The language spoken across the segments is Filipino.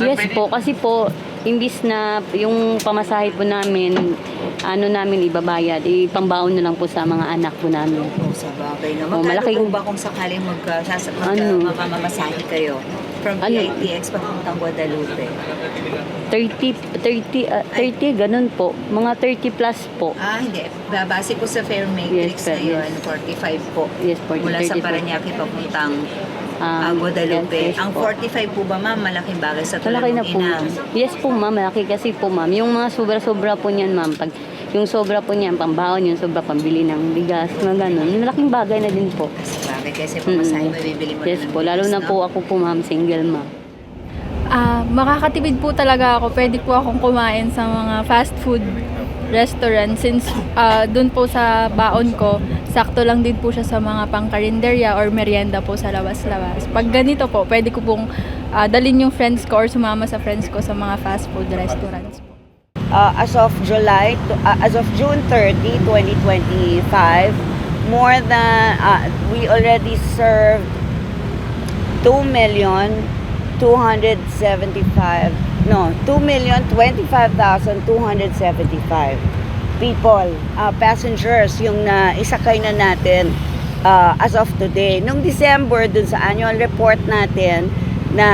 Yes po, kasi po, imbis na yung pamasahe po namin, namin ibabayad, pambaon na lang po sa mga anak po namin. Sa bagay na. Oh, Magkano malaking- po ba kung sakaling Ano? mamamasahe kayo from Ano? PITX papuntang Guadalupe? 30, ganun po. Mga 30 plus po. Hindi. Babase po sa Fair Matrix Yes, sir, ngayon, yes. 45 po. Yes, 40, Mula sa 30 po. Parañaque papuntang Guadalupe. Yes, Ang po. 45 po ba, ma'am, malaking bagay sa tulad Malaki na ng po. ina? Yes po ma'am, malaki kasi po ma'am. Yung mga sobra-sobra po niyan ma'am, pag yung sobra po niyan, pambaon, yung sobra pambili ng bigas, mga ganun. Malaking bagay na din po. Sa bagay kasi pamasahe, mabibili mo Yes na ng po, lalo bigas, na no? po ako po ma'am, single ma'am. Makakatipid po talaga ako. Pwede po akong kumain sa mga fast food restaurant since dun po sa baon ko, sakto lang din po siya sa mga pangkarinderya or merienda po sa lawas-lawas. Pag ganito po, pwede ko pong dalhin yung friends ko or sumama sa friends ko sa mga fast food restaurants po. As of June 30, 2025, more than we already served 2,025,275 people, passengers yung naisakay na natin as of today. Nung December, dun sa annual report natin na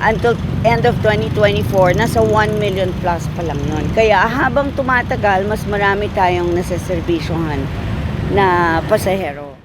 until end of 2024, nasa 1 million plus pa lang yun. Kaya habang tumatagal, mas marami tayong naseserbisyohan na pasahero.